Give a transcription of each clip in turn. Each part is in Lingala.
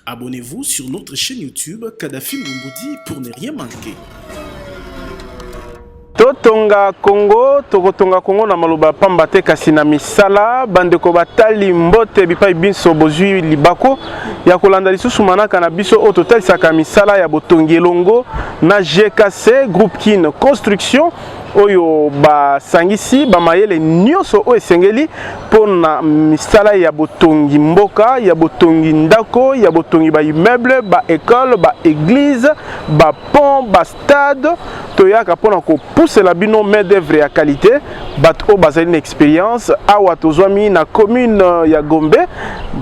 Abonnez-vous sur notre chaîne YouTube Kadhafi Moumoudi pour ne rien manquer. Totonga Congo na maloba pamba te kasi na misala bandeko batali mbote bipai binso bozwi libako ya kolanda lisusu manaka na biso o total saka misala ya botongi elongo na GKC Groupe Kin Construction oyo ba sangisi ba mayele nyoso o esengeli pona misala ya botongi mboka ya botongi ndako ya botongi ba immeuble ba école ba église ba pont ba stade toyaka pona ko pousser la bino main d'œuvre ya qualité bat o bazali une expérience awa tozwami na commune ya Gombe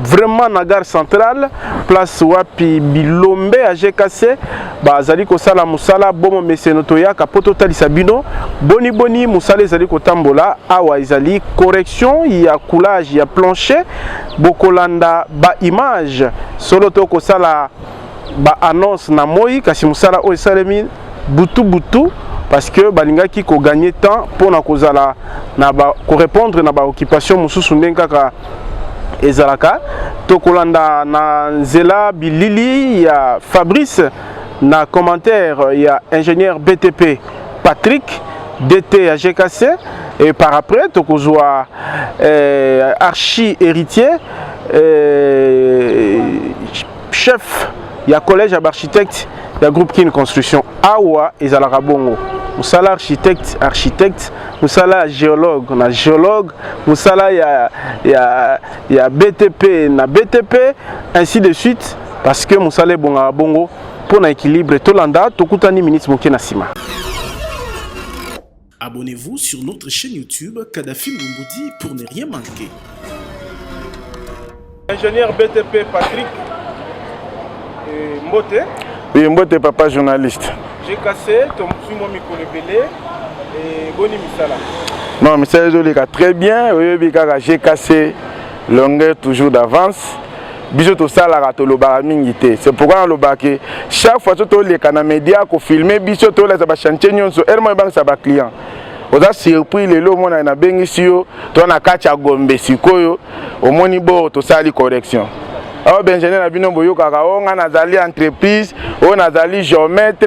vraiment na gare centrale place wapi Bilombe à GKC bazali ko sala musala bomo meseno toyaka poto talisa bino boni musala ezali ko tambola awa ezali correction ya coulage ya plancher bokolanda ba image solo to ko sala ba annonce na moi kasi musala o esalemi butu parce que balingaki ko gagner temps pour na kozala na ba ko répondre na ba occupation mususu ndengaka ezalaka to kolanda na nzela bilili ya Fabrice na commentaire ya ingénieur BTP Patrick DT à GKC et par après to kozwa archi héritier chef ya collège d'architecte ya Groupe Kin Construction awa ezalaka bongo musala architecte musala géologue na géologue musala ya BTP na BTP ainsi de suite parce que musala bonga bongo pour na équilibre tolanda tokutani ministre moké na sima. Abonnez-vous sur notre chaîne YouTube Kadhafi Moumoudi pour ne rien manquer. Ingénieur BTP Patrick Mbote. Oui, Mbote papa journaliste. J'ai cassé ton mon micro belé et boni misala. Non, mais c'est joli très bien. Oui, j'ai cassé longueur toujours d'avance. Biso to sala ka to loba mingité. C'est pourquoi on loba que chaque fois to les canaux médias ko filmer biso to la ba chantier nyonso elmo bank sa ba client. Oza surpris lelo mona na bengisi yo to na kacha Gombe sikoyo omoni bo to sali correction. Alors Benjamin na bino boyo kaka on a nazali entreprise on nazali géomètre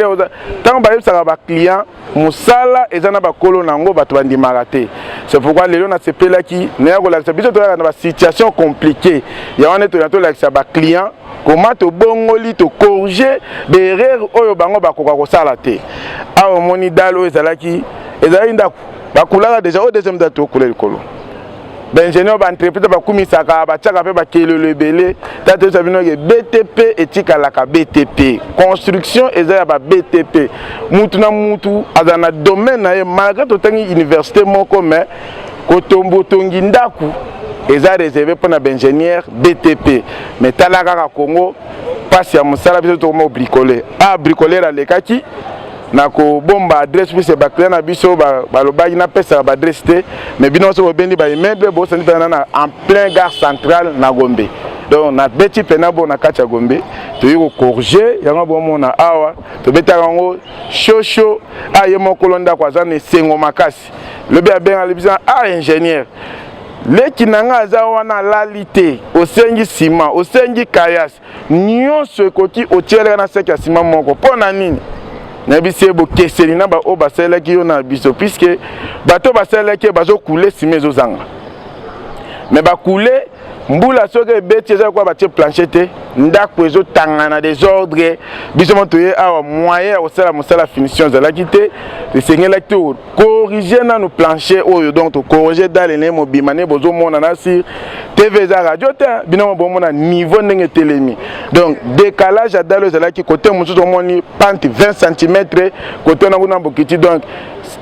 tant ba yebisa ba client musala ezana ba kolo nango bato bandimaka te. C'est pourquoi lelo na sepela ki na ko la biso to na ba situation compliquée ya on est to la ba client comment to bongoli to corriger des erreurs oyo bango bakoka ko sala te. Awo moni dalo ezalaki ezali ndako bakulaka déjà au deuxième date to couleur kolo. Benjamin ba entreprise ba kumisaka ba tchaka pe ba kelelo ebele tato sabino ke BTP etika la ka BTP construction ezaya ba BTP mutu na mutu azana domaine na ye malgré to tangi université moko mais kotombo tongi ndaku eza réservé pour na ingénieur BTP mais talaka ka Congo passe ya musala biso to mo bricoler bricoler la lekaki na ko bomba adresse puis c'est ba client na biso ba lobaki na pesa ba adresse te mais bino so bendi ba immeuble bo sani na en plein gare centrale na Gombe donc na beti pena bo na kacha Gombe to yiko corriger yango bo mona awa to beta yango chocho ayemo kolonda kwa zane sengo makasi le be ben alibisa ingénieur leki nanga za wana lalité osengi ciment osengi kayas nyonso ekoti otiela na seki ya ciment moko pona nini na biso bo keseli na ba o basela ki yo na biso puisque bato basela ki bazo couler simezo zanga mais ba couler mbula soke beti za kwa batie planchette ndako ezo tangana désordre biso motoye awa moyen au sala musala finition za la quité de sengela to corriger na no plancher oyo donc to corriger dans les mobimane bozo mona na sur TV za radio ta bino bomo na niveau ndenge telemi donc décalage à dans za la qui côté musuzo moni pente 20 cm côté na kuna bokiti donc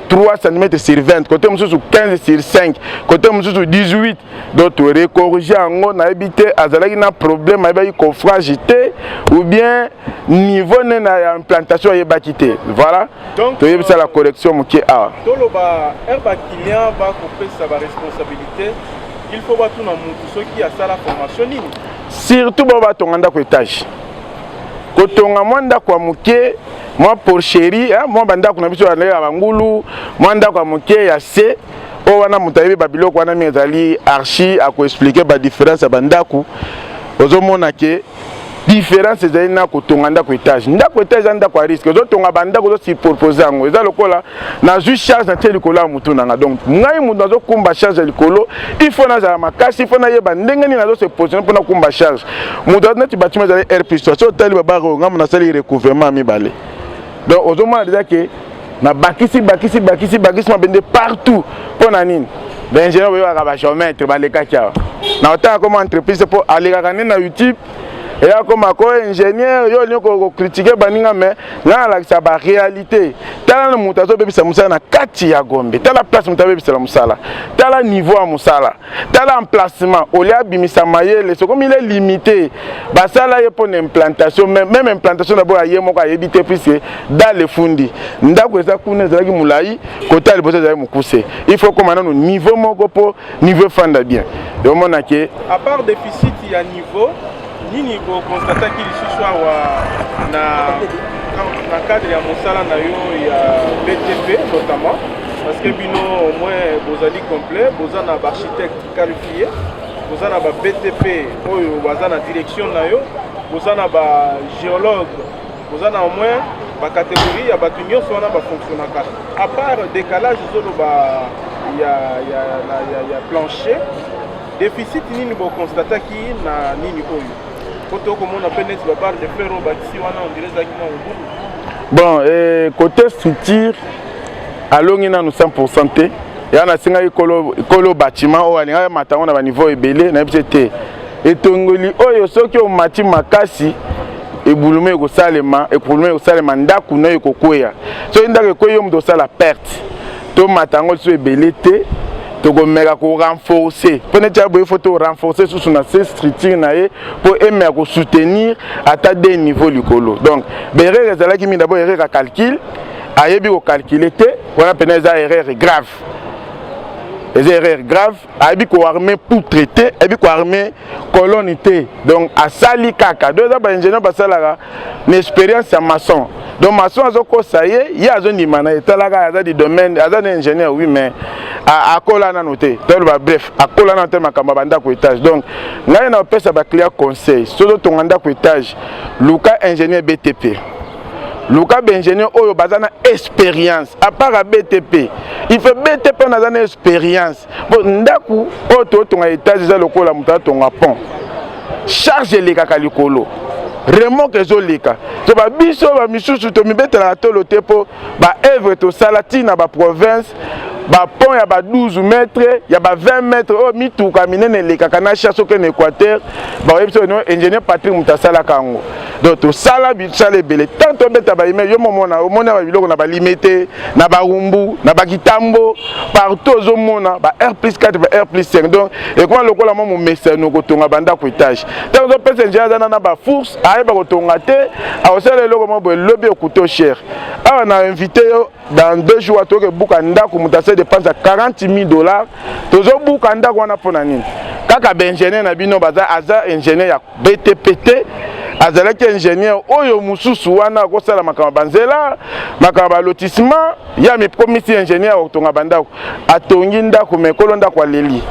3 cm sur 20 côté musuzo 15 sur 5 côté musuzo 18 donc to recorriger on a habité à Zalaki na problème avec confragité ou bien niveau na implantation est bakité voilà donc tu ça la correction qui a tout le bas un client va couper sa responsabilité il faut pas tout na mutu ceux qui a ça la formation ligne surtout ba tonganda ko étage ko tonga mwanda kwa muke moi pour chéri moi banda kuna biso ya bangulu mwanda kwa muke ya C o wana mutayebi babiloko wana mezali archi a ko expliquer ba différence ya bandaku ozomona ke différence ezali na kotonga ndako étage ndako étage ndako à risque ozotonga bandako ozosuppose yango eza lokola nazwi charge na tie likolo ya mutu nanga donc ngai mutu nazokumba charge ya likolo il faut nazala makasi il faut nayeba ndenge nini nazose positionne mpona kumba charge mutu neti bâtiment ezali air plus so otali babaro ngambo nasali recouvrement mibale donc ozomona déjà ke na bakisi mabende partout mpona nini baingénieur bayokaka bagéomètre balekaki awa na otanga koma entreprise mpo alekaka nde na YouTube eya koma ko ingénieur yo olingi kokritike baninga me nga nalakisa baréalité tala na moto azobebisa mosala na kati ya Gombe tala place moto abebisela mosala tala niveau ya mosala tala emplacement olia abimisa mayele sokomi ile limité basala ye mpona implantation même implantation d'abord aye moko ayebi te puisque dans le fundi ndako eza kuna ezalaki molai kota ya liboso ezalaki mokuse il faut koma nano niveau moko mpo niveau efanda bien omona ke à part déficit ya niveau nini ko constater qu'il soit na cadre ya mosala na yo ya BTP notamment parce que bino au moins bozali complet bozana ba architecte qualifié bozana ba BTP oyo bazana direction na yo bozana ba géologue bozana au moins ba catégorie ya bato nyonso wana ba fonctionnaka à part décalage zolo ba ya plancher déficit nini bo constater ki na nini oyo bon côté structure alongi nanu 100% te ya nasengai kolo bâtiment oyo alingaki matango na baniveau ebele nayebisi te etongoli oyo soki omati makasi ebulume ekosalema ndako na yo ekokweya soki ndako ekweyi yo moto osala perte to matango liso ebele te tokomeka ko renforcer peut-être ya boye faut renforcer sous na structure na ye pour aimer ko soutenir à des niveaux likolo donc berere ezalaki mi d'abord erreur à calcul ayebi ko calculer te wana pena eza erreur grave les erreurs graves ayebi ko armer pour traiter ayebi ko armer colonne te donc asali kaka deux ba ingénieur basalaka une expérience ya maçon donc maçon azoko saye ya azondima na etalaka aza di domaine aza un ingénieur oui mais akola na noté donc bref akola na noté makamba banda ko étage donc ngai na pesa ba client conseil sozo tonganda ko étage luka ingénieur BTP luka ingénieur oyo bazana expérience à part à BTP il fait BTP na zana expérience bon ndaku oto tonga étage za lokola muta tonga pont charge les kakalikolo remorque ezoleka so ba biso ba misusu to mibetela tolo tepo ba œuvre to salati na ba province ba pont ya ba 12 mètres ya ba 20 mètres o mituka minene leka kana chasse au Équateur ba ebiso no ingénieur Patrick Mutasala kango donc to sala bi sala belé tant to beta ba ime yo momona o mona ba biloko na ba limité na ba rumbu na ba kitambo partout zo mona ba R+4 ba R+5 donc et comment lokola mo message no ko tonga banda ko étage tant zo pesa ingénieur na ba force ayeba ko tonga te a osala loko mo bo lobby coûte cher ah on a invité dans 2 jours à toi que buka ndako mutase dépense à $40,000 tozo buka ndako wana pona nini kaka ingénieur na bino baza aza ingénieur ya BTPT azalaki ingénieur oyo mususu wana ko sala makamba banzela makamba lotissement ya mi promisi ingénieur otonga bandako atongi ndako mekolo ndako aleli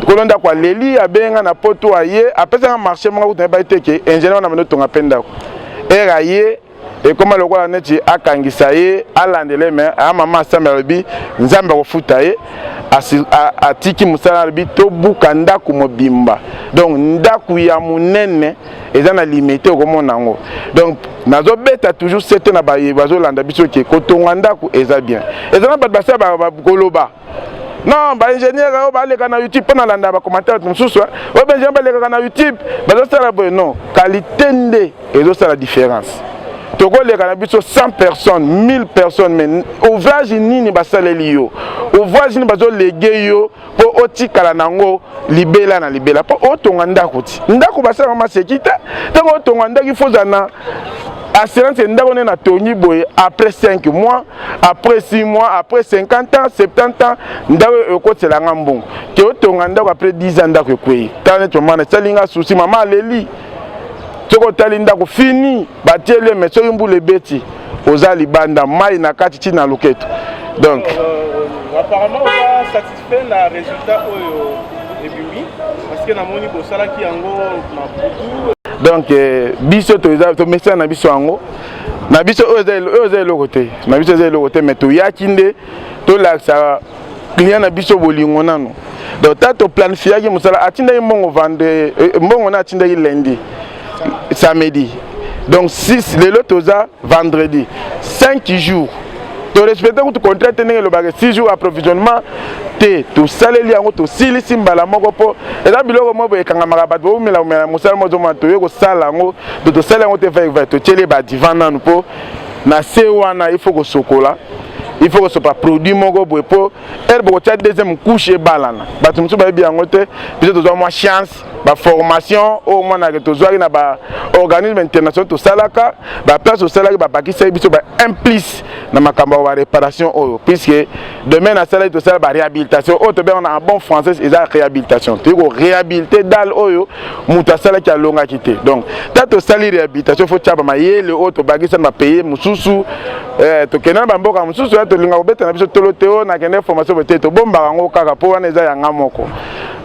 kolonda kwa leli abenga na poto aye apesa marché moko na ba teke ingénieur na mano tonga pendako era ye et comment le roi neti akangisa ye alandele me a mama sambi nzambe ko futa ye atiki musala bi to buka ndako mobimba donc ndako ya munene eza na limité ko monango donc nazo beta toujours c'était na ba bazo landa biso ke kotonga ndako eza bien eza na ba basa ba koloba non ba ingénieur ba leka na YouTube na landa ba commentaire mususu o ben ba leka na YouTube bazo sala boy non qualité nde ezo sala différence toko leka na biso 100 personnes 1000 personnes mais ouvrage nini basaleli yo ouvrage ni bazo lege yo po otikala nango libela na libela po otonga ndako ti ndako basala ma sekita tango otonga ndako ifozana assurance ndako na tongi boye après 5 mois après 6 mois après 50 ans 70 ans ndako ekotela ngambongo ke otonga ndako après 10 ans ndako ekweyi tane to mana salinga souci mama leli toko tali ndako fini batiele mais soki mbule beti oza libanda mai na kati ti na loketo donc apparemment on va satisfait la résultat oyo ebimi parce que na moni bosala ki yango na butu donc biso to message na biso yango na biso oza côté na biso oza côté mais to yakinde to la client na biso bolingo nano donc tato planifier ki musala atinda mbongo vendre mbongo na atinda lundi samedi donc 6 le toza vendredi 5 jours to respecter tout contrat tenir le bagage 6 jours approvisionnement te to saleli yango to sili simbala moko po eza biloko mo boye kanga makabat bo mela musala mo zo mato yo ko sala yango to sala yango te va to tele ba divan nanu po na se wana il faut ko sokola il faut que ce soit produit moko boye po herbe ko tia deuxième couche e balana batu musu ba bien ngote biso to zo mo chance ba formation au moins na to zo na ba organisme international to salaka ba place au salaka ba bakisa biso ba implice na makambo wa réparation oyo puisque demain na salaka to sala ba réhabilitation o to be on a en bon français eza réhabilitation to ko réhabiliter dal oyo muta salaka ya longa kité donc tato sali réhabilitation faut tia ba mayele o to bakisa na payer mususu to kenana ba mboka mususu to linga obeta na biso toloteo na kende formation bote to bomba ngo kaka po wana eza yanga moko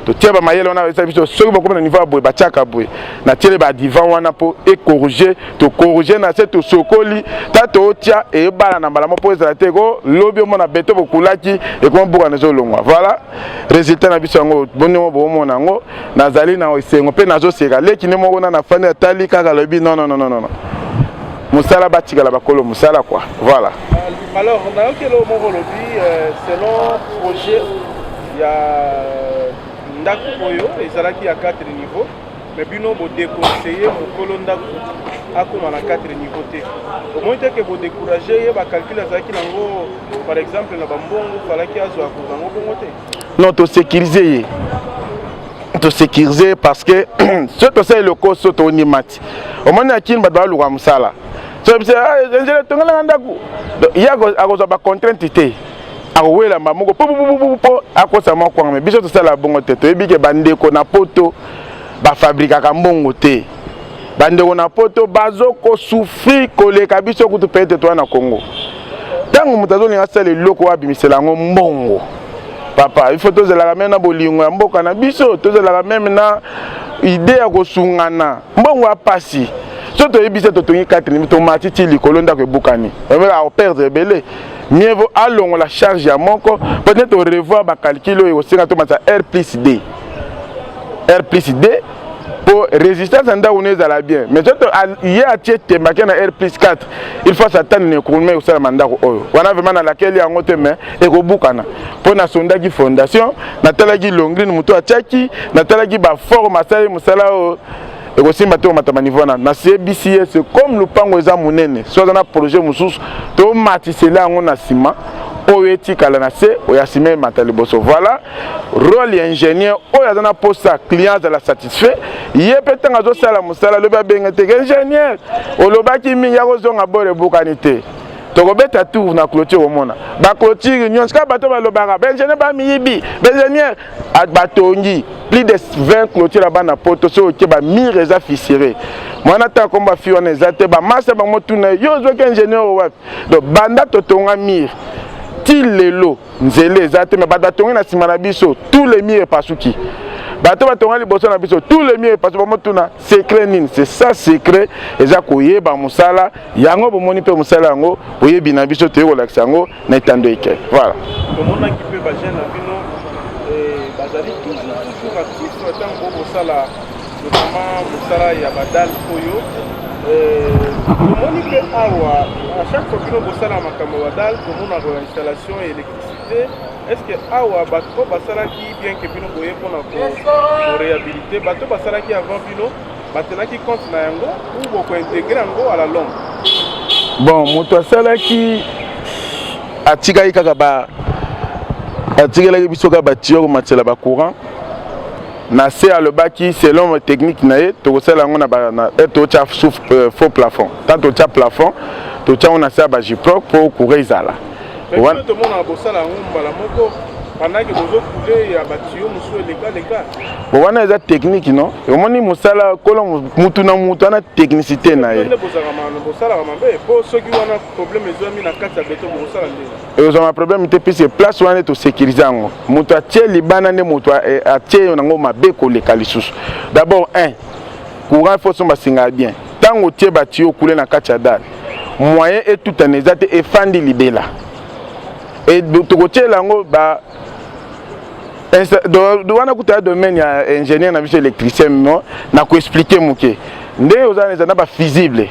to tia ba mayele ona eza biso soki boko na niveau boye ba tiaka boye na tiele ba divan wana po e corriger to corriger na cette sokoli tato tia e bala na mbala mo po eza te ko lobi mo na beto bokulaki e ko mboka na zo longwa voilà résultat na biso ngo bonimo bo mo nango nazali na osengo pe nazo seka leki ne mo na fani atali kaka lobi non musala batikala bakolo musala quoi voilà. Alors on a quel moment lobby selon projet il y a ndako oyo ezalaki ya 4 niveaux mais bino bo déconseiller mokolo ndako akoma na 4 niveaux te au moins que bo décourager ba calculer ezalaki nango par exemple na bambongo falaki azwa ko zango bongo te non to sécuriser parce que ce to c'est le cost to ni mati au moins akini ba luka musala so bise ngele tongala ndako yago akoza ba contrainte te akowela moko po akosa moko ngame biso to sala bongo te to ebike bandeko na poto ba fabrika mbongo te bandeko na poto bazo ko souffrir koleka biso kutu pete to na Congo tango mutazo linga sala loko wa bimisela ngo mbongo papa il faut to zela même na bolingo ya mboka na biso to zela même na idée ya kosungana mbongo apasi surtout ebise to tongi 4 minutes to matiti likolo ndako ebukani emela o perdre belé mieux vaut allongo la charge ya moko peut-être revoir ba calcul oyo singa to mata R+D pour résistance anda uneza la bien mais surtout il y a tiete makena R+4 il faut s'attendre ne kourme au sala mandako oyo wana vraiment na laquelle ya ngote mais ekobukana pour na sondaki fondation na talaki longrine muto ataki na talaki ba forme sala musala o et aussi maintenant matama niveau na CBC c'est comme le pango eza munene soit dans un projet mususu to matisela ngo na ciment oeti kala na se oyasime matali boso voilà rôle ingénieur oyazana posta client de la satisfait yepe tanga zo sala musala le ba benga te ingénieur olobaki minga ko zonga bore bukanite tokobeta tour na clôture omona ba clôture nyonso ka bato balobaka ingénieur ba miyibi ingénieur batongi plus de 20 clôtures là-bas na poto so ke ba mire eza fissuré mwana ta komba fi wana eza te ba masa ba motuna yo zo ke ingénieur wapi donc banda totonga mire ti lelo nzele eza te mais badatongi na sima na biso tous les mire pasuki bato batonga liboso na biso tous les mire parce que motuna secret nini c'est ça secret eza koyeba musala yango bomoni pe musala yango oyebi na biso te kolakisa yango na etando eke voilà komona ki pe ba jeune bino bazali toujours actif tango musala notamment musala ya badal oyo komoni pe awa à chaque fois que nous musala makambo badal komona ko installation et électricité est-ce que awa bato basalaki bien que bino boye pona ko réhabiliter bato basalaki avant bino batelaki compte na yango ou boko intégrer yango à la longue bon moto asalaki atikaki kaka ba atikelaki biso ka batio komatela ba courant na se alobaki selon technique na ye tokosala yango na totia faux plafond tant totia plafond totia on a ça ba jiproc pour courant ezala wana to mona bosala mbala moko pendant que bozo couler ya batio musu leka wana eza technique non omoni musala kolo mutu na mutu ana technicité na ye bosala mabe po soki wana problème ezwami na kati ya beto bosala ndenge ezoma problème te puisque place wana to sécuriser yango mutu atie libana nde mutu atie nango mabe koleka lisusu d'abord courant il faut son basinga bien tant au tie bati au couler na kati ya dal moyen et tout en ezate et fandi libela et to côté lango ba do wana kuta domaine ya ingénieur na biso électricien non na ko expliquer muke ndé ozana ezana ba visible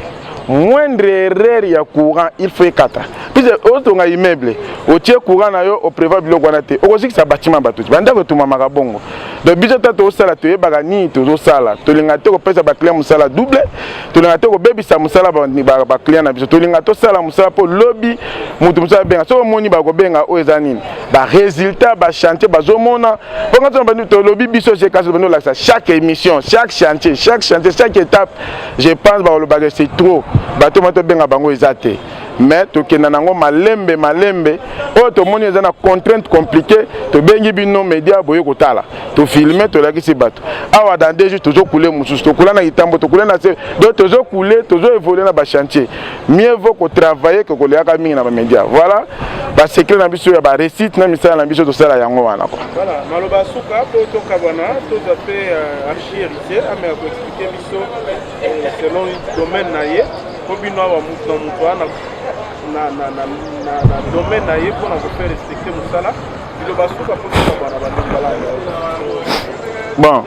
moindre erreur ya courant il faut ekata puisque otonga immeuble otie courant na yo o prévoir biloko wana te okozikisa bâtiment bato banda ko tuma makabongo donc biso tato osala to yebaka ni to sala to linga te ko pesa ba client musala double to linga te ko bebisa musala ba client na biso to linga to sala musala po lobby mutu musala benga so moni ba ko benga o ezanini ba résultat ba chantier ba zomona bonga to bandu to lobby biso je kaso bano la chaque émission chaque chantier chaque étape je pense ba le bagage c'est trop bato mato benga bango ezate mais to kena nango malembe o to moni ezana contrainte compliquée to bengi bino média boye kotala to filmer to lakisi bato awa dans des jours toujours couler mususu to kula na itambo to kula na se donc toujours couler toujours évoluer na ba chantier mieux vaut ko travailler que ko liaka mingi na ba média voilà ba secret na biso ya ba réussite na misala na biso to sala yango wana quoi voilà maloba suka po to kabana to zape archi-héritier ame ko expliquer biso selon domaine na ye ko bino wa mutu wana na domaine na ye pour na faire respecter musala maloba suka po to kabana ba bon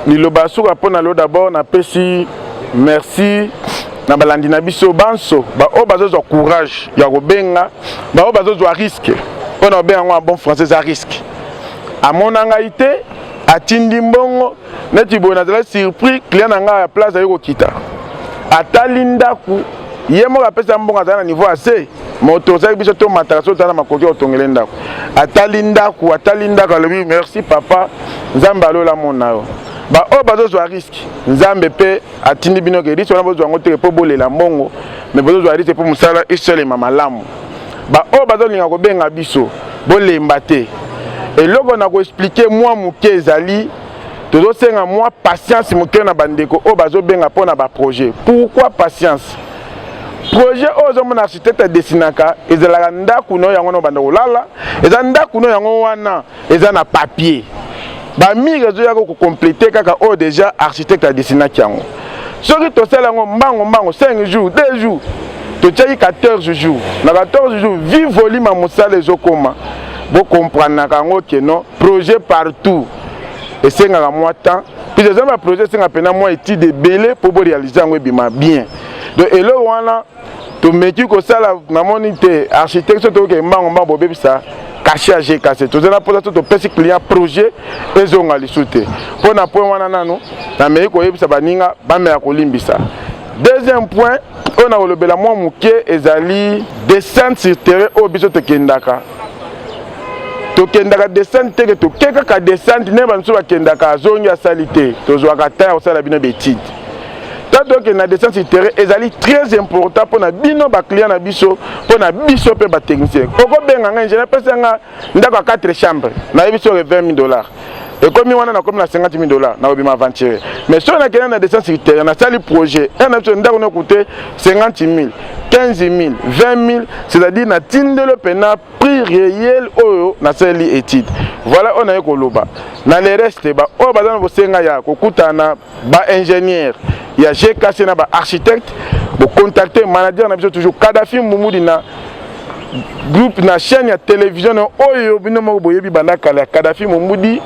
liloba suka po na lo d'abord na pesi merci na balandi na biso banso ba o bazo courage ya ko benga ba o bazo risque on a bien un bon français à risque à mon angaité à tindi mbongo neti bona de la surprise client nga ya place ayiko kita atalinda ku yemo ka pesa mbongo za na niveau assez moto za biso to mataraso tana makoki otongelenda ku atalinda ka lebi merci papa nzamba lola mona yo ba o bazo risque nzambe pe atindi bino ke risque wana bozo ngote po bolela mbongo mais bozo risque pour musala isole mamalamu ba o bazo linga ko benga biso bolemba te et loko na ko expliquer moi muke ezali tozo senga moi patience muke na bandeko o bazo benga pona ba projet pourquoi patience projet ozo mon architecte dessinaka ezalaka ndaku no yango no bandeko lala eza ndaku no yango wana eza na papier ba mire zo yako ko compléter kaka o déjà architecte dessinaki yango soki to sala yango mbango 5 jours 2 jours to tchaki 14 jours na 14 jours vi volume musala ezokoma bo comprendre kango ke non projet partout et c'est nga moi temps puis les autres projets c'est nga pena moi étude belé pour réaliser ngo bima bien donc et là wana to meki ko sala na monité architecte to ke mbango bebisa caché à GKC to zela pour to pesi client projet ezonga lisute pour na point wana nanu na meki ko yebisa baninga ba me ya kolimbisa. Deuxième point on a olobela moi muke ezali descente sur terrain au biso te kendaka to kendaka descente te to keka ka descente ne banso ba kendaka zongi salité to zwaka ta o sala bino betide tato ke na descente sur terrain ezali très important pour na bino ba client na biso pour na biso pe ba technicien oko benga nga ingénieur pesa nga ndako 4 chambres na biso $20,000 et comme on a comme na $50,000 na obima aventure mais si on a quelqu'un na descente sur terrain na sali projet un option ndako na coûter 50,000 15,000 20,000 c'est-à-dire na tinde le pena prix réel oyo na sali étude voilà on a ekoloba na le reste ba o bazana bosenga ya kokutana ba ingénieur ya GKC na ba architecte bo contacter manager na biso toujours Kadhafi Mumudi na groupe na chaîne ya télévision oyo bino mo boyebi bandaka la Kadhafi Mumudi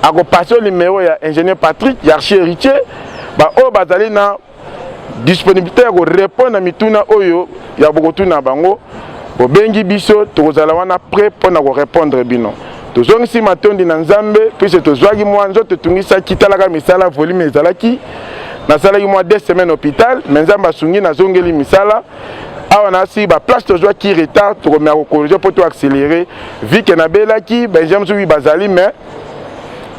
ako passer le numéro ya ingénieur Patrick ya archi-héritier ba o bazali na disponibilité ko répondre na mituna oyo ya bokotuna bango bo bengi biso tokozala wana prêt pour na ko répondre bino tozongisi matondi na nzambe puisque tozwaki mwa nzoto tungisa kitalaka misala volume ezalaki nasalaki mwa 2 semaines hôpital mais nzambe asungi nazongeli misala awa nasi ba place tozwa ki retard tokomea ko corriger pour to accélérer vu que na belaki benjamin soki bazali mais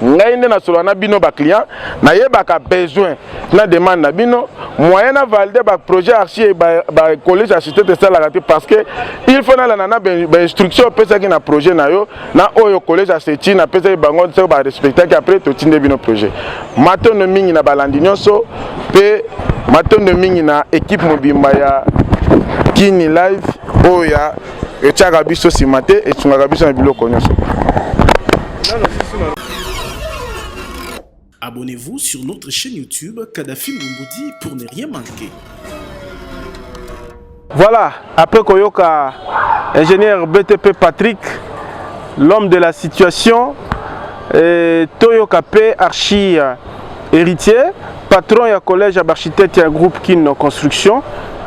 ngai nde na solo na bino ba client na yebaka besoin na demande na bino moyen na valider ba projet archi ba collège architecte sala te parce que il faut na na ba instruction pesa ki na projet na yo na oyo collège architecte na pesa bango so ba respecter ki après to tinde bino projet matondo mingi na balandi nyonso pe matondo mingi na équipe mobimba ya Kini live oya etiaka biso simate etungaka biso na biloko nyonso. Abonnez-vous sur notre chaîne YouTube Kadhafi Moumoudi pour ne rien manquer. Voilà, après Koyoka, ingénieur BTP Patrick, l'homme de la situation, et Toyoka P, archi héritier, patron et collège d'architecte et groupe Kin Construction.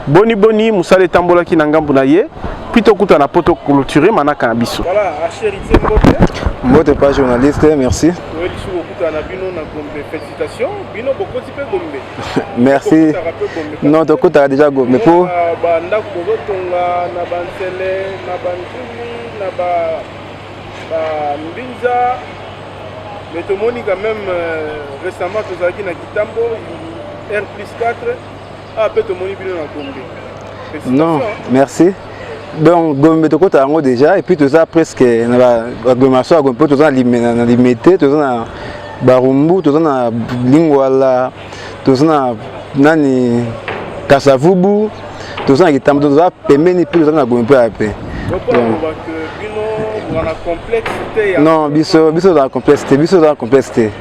Boni Boni, Moussale Tambola Kinangambounaye, puis Tokuta na poto clôturé, Manaka Nabiso. Voilà, archi héritier Mbote. Mbote pas journaliste, merci. Félicitations, Bino Bokoti Pe Gombe. Merci. Non, Tokuta déjà Gombe. Pour mais tout le monde quand même récemment tous aquí na Kitambo R+4 après tout le monde vient na Gombe. Non, merci. Donc Gombe to kota ngo déjà et puis tout ça presque na agglomération Gombe tout ça na limité tout ça na Barumbu tout ça na Lingwala tout ça na nani Kasavubu tout ça na Kitambo tout ça pembeni puis tout ça na Gombe après. Non, biso dans la complexité, dans la complexité.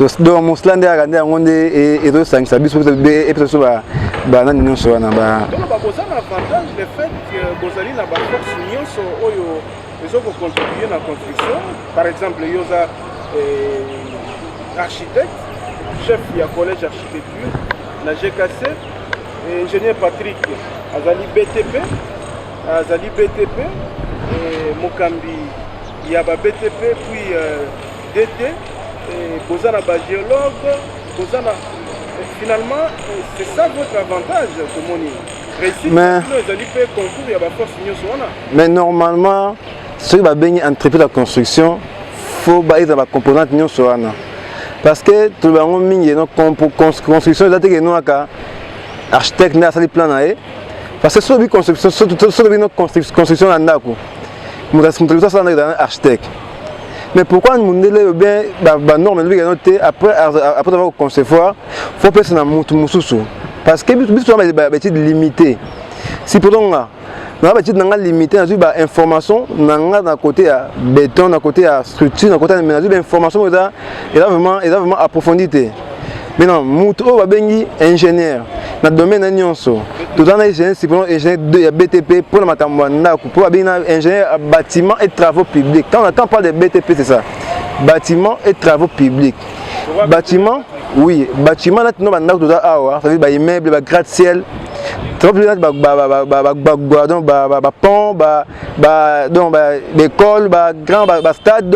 Donc mon slang est regardé à monde et deux cinq, ça biso et puis ça va nan non so na ba. Donc ba bosa na avantage le fait que bozali na ba force union so oyo les autres contribuer na construction. Par exemple, yoza architecte, chef du collège d'architecture, na GKC, ingénieur Patrick azali BTP. Azali BTP, Mokambi, il y a BTP, puis DT, Bozana géologue, Bozana. Finalement, c'est ça votre avantage, Tomoni. Réussir, vous allez faire concours, il y a force union. Mais normalement, ceux qui vont entreprendre la construction, il faut être dans la composante union. Parce que tout le monde a une construction, il y a un architecte qui a un plan. Parce que sur la construction en Ndako, nous avons un architecte. Mais pourquoi nous avons bien la norme après avoir concevoir, il faut passer dans le monde. Parce que nous avons des limité. Si pourtant nous avons des limité, nous avons des informations, nous avons d'un côté béton, d'un côté structure, d'un côté information, nous avons vraiment approfondi. Maintenant, nous avons ingénieur. Dans le domaine de l'Nyonso, tout le ingénieur, c'est pour ingénieur de BTP, pour ingénieur bâtiment et travaux publics. Quand on parle de BTP, c'est ça. Bâtiment et travaux publics. Bâtiment, oui. Bâtiment, ça veut dire immeuble, gratte-ciel. Travaux publics, pont, école, grand stade,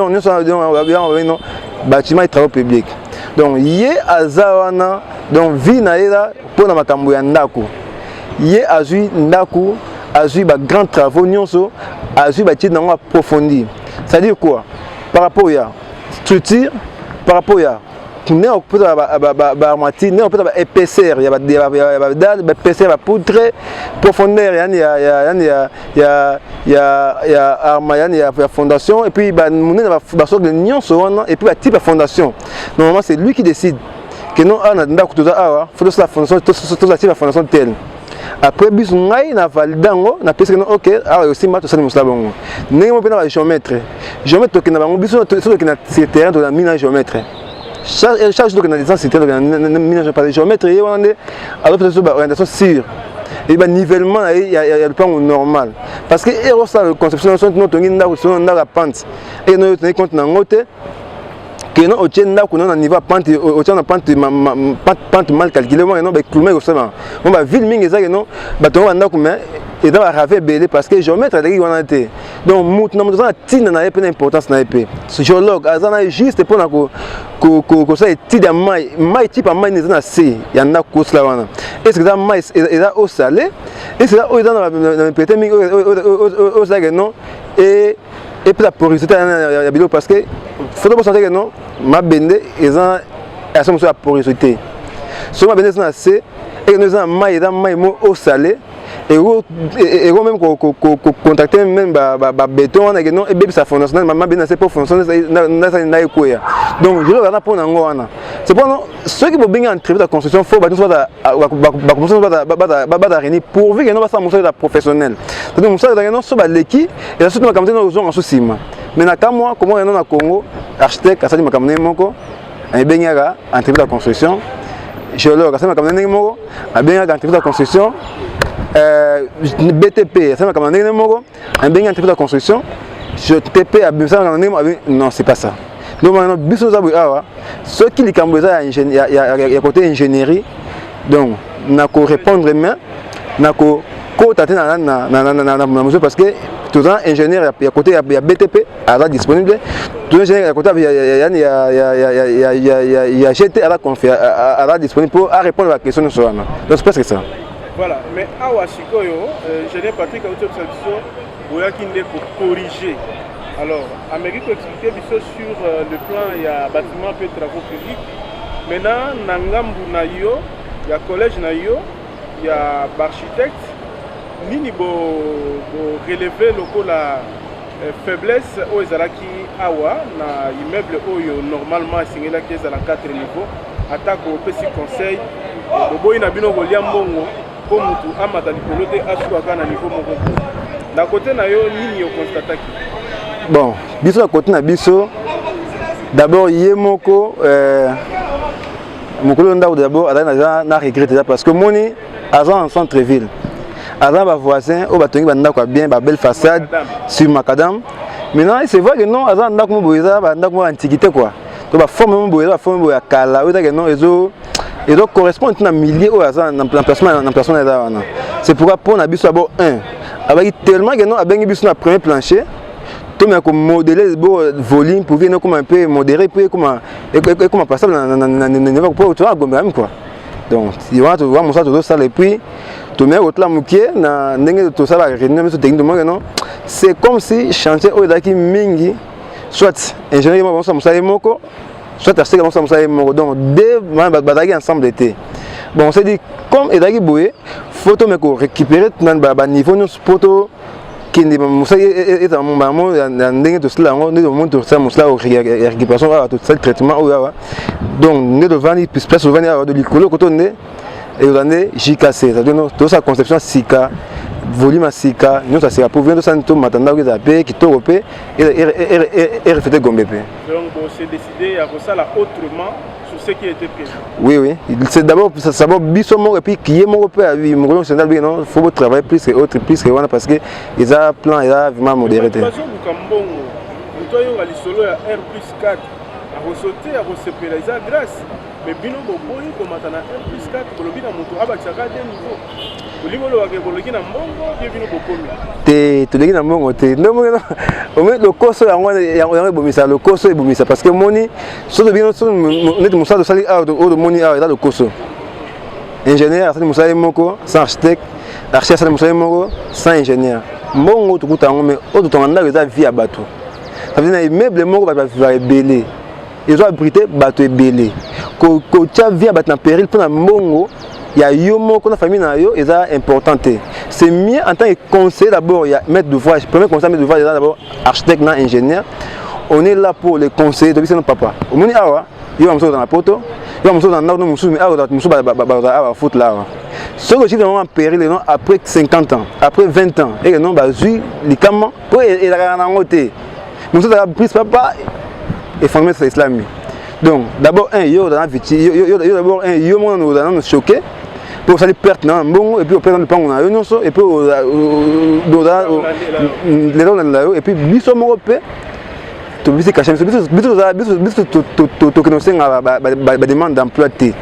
bâtiment et travaux publics. Donc, il y a Zawana, donc vie naïra pour la makambo ya ndako. Il y a azui ndako, azui ba grands travaux nyonso, azui ba titre approfondi. Ça veut dire quoi? Par rapport à structure, par rapport à ne on peut ba armature, ne on peut ba épaisseur, il y a dalle, ba épaisseur, ba poutre, profondeur, il y a arma, il y a fondation et puis ba monner ba sorte de nyonso et puis ba type de fondation. Normalement c'est lui qui décide. Que nous avons tout ça, il faut la fondation telle. Après, nous avons validé, nous avons OK, alors aussi, nous avons un géomètre. Géomètre, nous avons un terrain de la mine géomètre. Chaque jour, nous avons des terrains de la mine géomètre, il y a une orientation sûre. Et le nivellement, il y a le plan normal. Parce que la conception de la pente, et nous avons compte dans le que nous avons un niveau pente mal calculé, nous avons un ville mingi et dans la rave belé parce que géomètre est donc nous avons une importance dans l'épée. Ce géologue a juste pour que ça étude maï type maï n'est pas assez il y en a cause là et c'est ça maï est là au salé et c'est là où dans le pété mingi au salé non et puis la porosité parce que faut pas sentir que non ma bende ils ont la porosité sur ma bende c'est assez et nous avons maï au salé et même contacter même béton et non et bien ça fondation ma bende c'est pour fondation na quoi donc je le regarde pour n'angoana c'est pour ceux qui vont bien entrer dans la construction faut bâtir soit réunir pourvu que non pas ça montrer la professionnel donc ça dans non soit l'équipe et surtout ma campagne dans zone en souci mais na moi comment on a Congo architecte asali makambo ndenge moko abengaka entreprise de construction géologue asali makambo ndenge moko abengaka entreprise de construction BTP asali makambo ndenge moko abengaka entreprise de construction TP abimisa makambo ndenge non c'est pas ça. Donc maintenant biso za awa ceux qui likambo za ya côté ingénierie donc na ko répondre mais na ko tâter na mesure parce que tout un ingénieur à côté il y a BTP à la disponible tout ingénieur à côté il y a GT à la disponible pour répondre à la question de ce donc c'est presque ça. Voilà, mais awa sikoyo ingénieur Patrick Auto Solution voya kinde pour corriger. Alors, Amérique expliqué sur le plan il y a bâtiment et travaux publics. Maintenant nangambu na yo, il y a collège na yo, il y a architecte nini bo relever loko la faiblesse au ezalaki awa na immeuble oyo normalement singela ki ezala 4 niveaux attaque au petit conseil boboyi na bino kolia mbongo ko mutu amata likolo te asuka na niveau moko na côté na yo nini yo constataki. Bon biso na côté na biso d'abord yemoko mokolo ndako d'abord ala na regrette parce que moni azan en centre ville avant les voisins, on va tenir bien, belle façade sur Macadam. Maintenant, c'est vrai que non, avant on a antiquité quoi. Donc la forme de Kala, ils correspondent à un millier au hasard d'emplacement. C'est pourquoi pour un bus d'abord un. Avec tellement que non, avec un bus na premier plancher, tout mais comme modeler le volume pour venir comme un peu modéré puis comment passer pour tu vois quoi. Donc, il va te voir mon ça tout ça et puis tout mais autre là mukié na ndenge tout ça la réunion mais techniquement non c'est comme si chantier au daki mingi soit ingénieur moi ça musa moko soit architecte moi ça musa moko donc deux badaki ensemble d'été bon on s'est dit comme edaki boye photo mais ko récupérer dans ba niveau nous photo qui ne musa et dans mon maman ndenge tout cela on est au monde tout ça musa au récupération tout ça traitement donc ne devant ni plus place venir de l'école côté et vous avez JKC, c'est-à-dire toute sa conception SICA, volume à SICA, nous ça sera pour venir de ça nous m'attendons que ça paye, qui tourne et refléter Gombe. Donc c'est décidé à ça là autrement sur ce qui était prévu. Oui, c'est d'abord ça va bisommo et puis qui est mon peu à lui, mon gouvernement central bien non, faut travailler plus que autre plus que voilà parce que ils a plan il a vraiment modéré. De toute façon vous kambongo, vous toyez à l'isolo à R+4 à ressortir à recevoir les grâce. Mais bino boboyi komatana 1+4 kolobi na moto abakisaka de niveau olimolo wake koloki na mbongo ye bino bokomi te toleki na mbongo te ndomo omet le koso yango ebomisa le koso ebomisa parce que moni soto bino so net musala de sali out de moni out là le koso ingénieur asali musala moko sans architecte architecte asali musala moko sans ingénieur mbongo tukuta ngo mais oto tonganda eza vie à bateau ça veut dire na immeuble moko va ebele ils ont abrité bateau ebele ko tia vie à battre en péril pour un mongo il y a yomo qu'on a famille na yo est importante c'est mieux en tant que conseiller d'abord il y a maître d'ouvrage premier conseiller maître d'ouvrage d'abord architecte na ingénieur on est là pour les conseiller donc c'est notre papa au moni awa yo am so dans la poto yo am so dans na no musu mais awa musu ba foot là ce que j'ai vraiment en péril non après 50 ans après 20 ans et non ba zui likama pour et la na ngote musu da prise papa et former c'est islamique. Donc d'abord un yo dans la vie yo d'abord un yo mon nous choqué pour ça les pertes non bon et puis au perdre le pan on a yo non et puis les gens là et puis biso mo pe to bisi caché biso to que nous c'est ba demande d'emploi té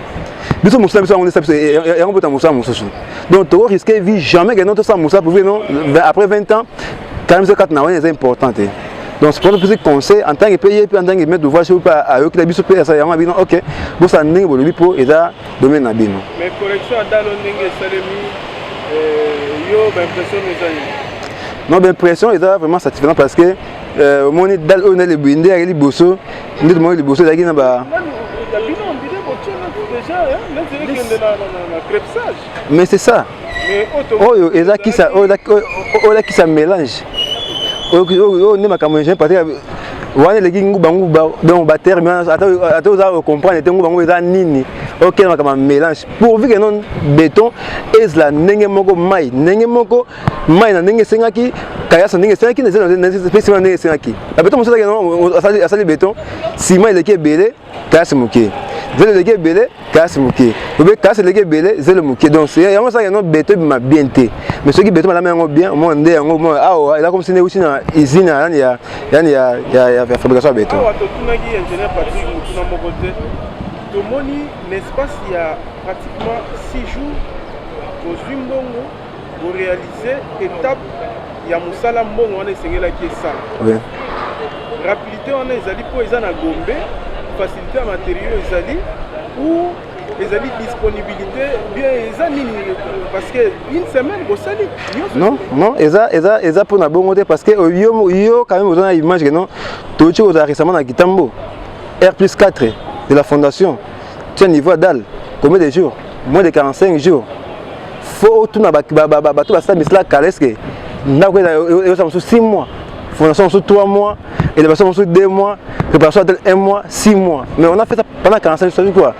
biso musa biso on est ça et on peut musa musa donc tu risques vie jamais que notre ça musa pour non après 20 ans quand même ce 4 na c'est important. Donc c'est pour plus de conseils en tant que pays et puis en tant que maître d'ouvrage je pas à eux qui l'habituent payer ça y a un bilan ok bon ça n'est pas le pour et ça domaine à bino mais correction à dalonenge salemi yo ben impression non ben impression est vraiment satisfaisant parce que mon est dal on est le bindé avec les bossos nous demandons les bossos là qui n'a pas mais c'est ça oh et ça qui ça oh là qui ça mélange oh ne m'a comme j'ai pas wana leki ngubangu donc ba terme ata oza comprendre te ngubangu eza nini OK na kama mélange pourvu que non béton ezla ndenge moko mai na ndenge sengaki kayasa ndenge sengaki na spécimen ndenge sengaki la béton mosala non asali béton ciment leki belé kayasa moké zelo leki belé kayasa moké obe kayasa leki belé zelo moké donc c'est yango ça non béton ma bien té mais ce qui béton la yango bien mo ndé yango mo ah il a comme si ne usina usine ya fabrication ya béton. Awa totunaki ingénieur Patrick Mutuna Mokote. Tomoni l'espace il y a pratiquement 6 jours au Zimbongo pour réaliser étape ya musala mbongo wana esengelaki esala. Oui. Rapidité wana ezali po eza na Gombe, facilité ya matériaux ezali ou ezali disponibilité bien eza nini parce que une semaine bosali non eza pour na bongo te parce que yo quand même vous avez une image que non tout chose récemment na Kitambo R+4 de la fondation tu as niveau dalle combien de jours moins de 45 jours faut tout na bato basa misla kaleske ndako yo ça 6 mois fondation sur 3 mois élévation sur 2 mois préparation 1 mois 6 mois mais on a fait ça pendant 45 jours ça veut quoi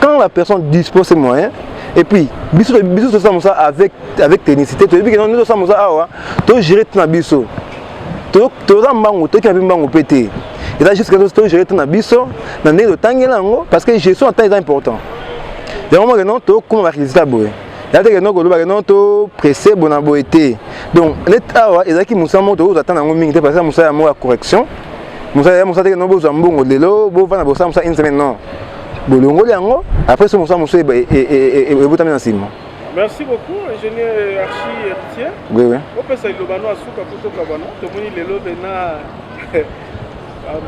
quand la personne dispose ses moyens et puis biso ça avec technicité tu dis que nous sommes ça awa to gérer tout na biso to mbango to ki mbango pété et là jusqu'à to gérer tout na biso na ndenge tangela ngo parce que gestion en temps est important donc moi non to comment va résultat boy là que non ko ba non to pressé bona boité donc net awa ezaki musamo to attendre ngo mingi parce que musa ya mo correction musa te no bozo mbongo lelo bo vana bo ça une semaine non bolongo yango après ce musa musa et botami na sima. Merci beaucoup ingénieur Archi Héritier. Oui. On peut saluer le bano à souka poto kabana. Tout le monde lelo bena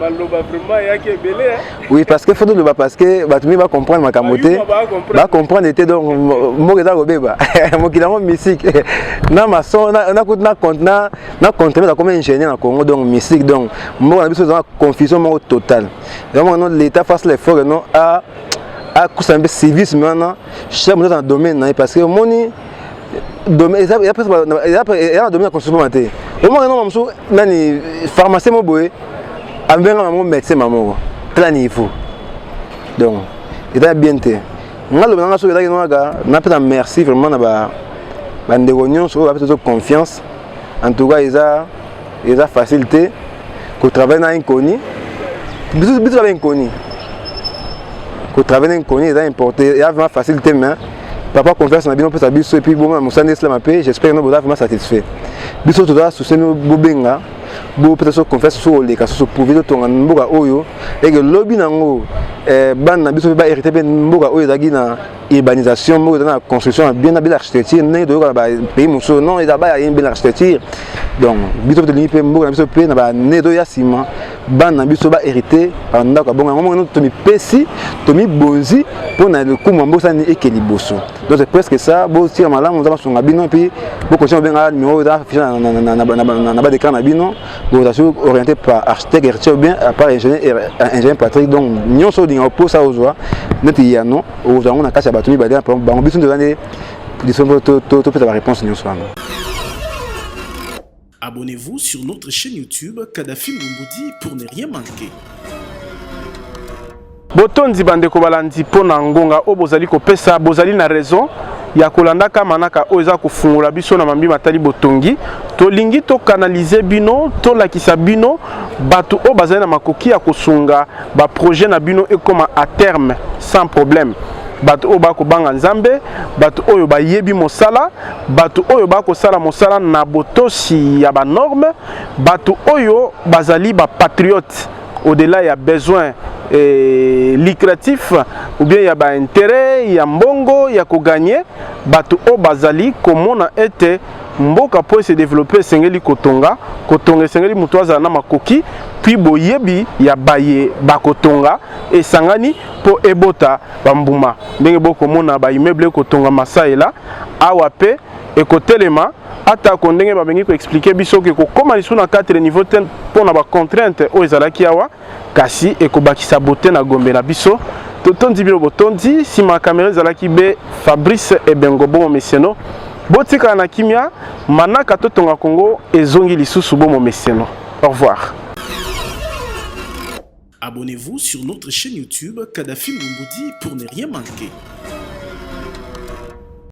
maloba vraiment yaki belé. Oui parce que faut le ba parce que batumi va comprendre ma kamoté. Va comprendre était donc mo keza ko beba. Mo kilango musique. Na mason na contenir comme ingénieur na Congo donc musique donc mo na biso dans confusion mo totale. Donc non l'état face l'effort non à kusambe service maintenant chaque monde dans le domaine parce que moni domaine il y a domaine construction maté au moins non mamso nani pharmacien mo boye ambenga mon médecin maman plan niveau donc il est bien té ngalo bana so ezaki noaga na pesa merci vraiment na ba ndeko nyonso ba pesa confiance en tout cas ils a facilité que travailler na inconnu biso travailler inconnu que travailler inconnu est important il y a vraiment facilité mais papa confiance na bino pesa biso et puis bon musande islam paix j'espère nous vraiment satisfait biso to da suseno bobenga bo peut-être confiance sur les cas sur prouver to mboka oyo et que lobby nango bana biso ba hérité ben mboka oyo zaki na urbanisation mboka na construction bien belle architecture né de ba pays muso non et ba ya belle architecture donc biso to limpe mboka biso pe na ba né do ya ciment bana biso ba hérité ndako ka bonga ngomona to mi pesi to mi bonzi pour na le coup mboka ni ekeliboso donc c'est presque ça bo tira malamu on va songa bino puis bo continuer benga numéro da na ba de kana bino bo orienté par architecte héritier bien à part ingénieur Patrick donc nyonso dinga pour ça aux joie neti yano aux on a caché batumi ba pour bango biso de l'année to peut la réponse nyonso wana. Abonnez-vous sur notre chaîne YouTube Kadhafi Mbumbuti pour ne rien manquer. Botondi bandeko balandi pona ngonga o bozali kopesa bozali na raison ya kolanda kamanaka o eza kufungula biso na mambi matali botongi to lingi to canaliser bino to lakisa bino batu o bazali na makoki ya kosunga ba projet na bino et comme à terme sans problème. Batu oyo bako banga nzambe batu oyo bayebi mosala batu oyo bako sala mosala na botosi ya ba norme batu oyo bazali ba patriote au-delà ya besoin lucratif ou bien ya ba intérêt ya mbongo ya ko gagner batu o bazali komona ete mboka po se développer sengeli kotonga sengeli mutu azala na makoki puis boyebi ya baye bakotonga esangani po ebota bambuma ndenge bokomona ba immeuble kotonga masaela awa pe ekotelema ata ko ndenge babengi ko expliquer biso ke ko koma lisu na 4 niveau ten pona ba contrainte o ezalaki awa kasi ekobakisa bote na Gombe na biso totondi bino botondi sima caméra ezalaki be Fabrice Ebengo bomo meseno botika na kimia manaka totonga Congo ezongi lisusu bomo meseno. Au revoir. Abonnez-vous sur notre chaîne YouTube Kadhafi Mboumoudi pour ne rien manquer.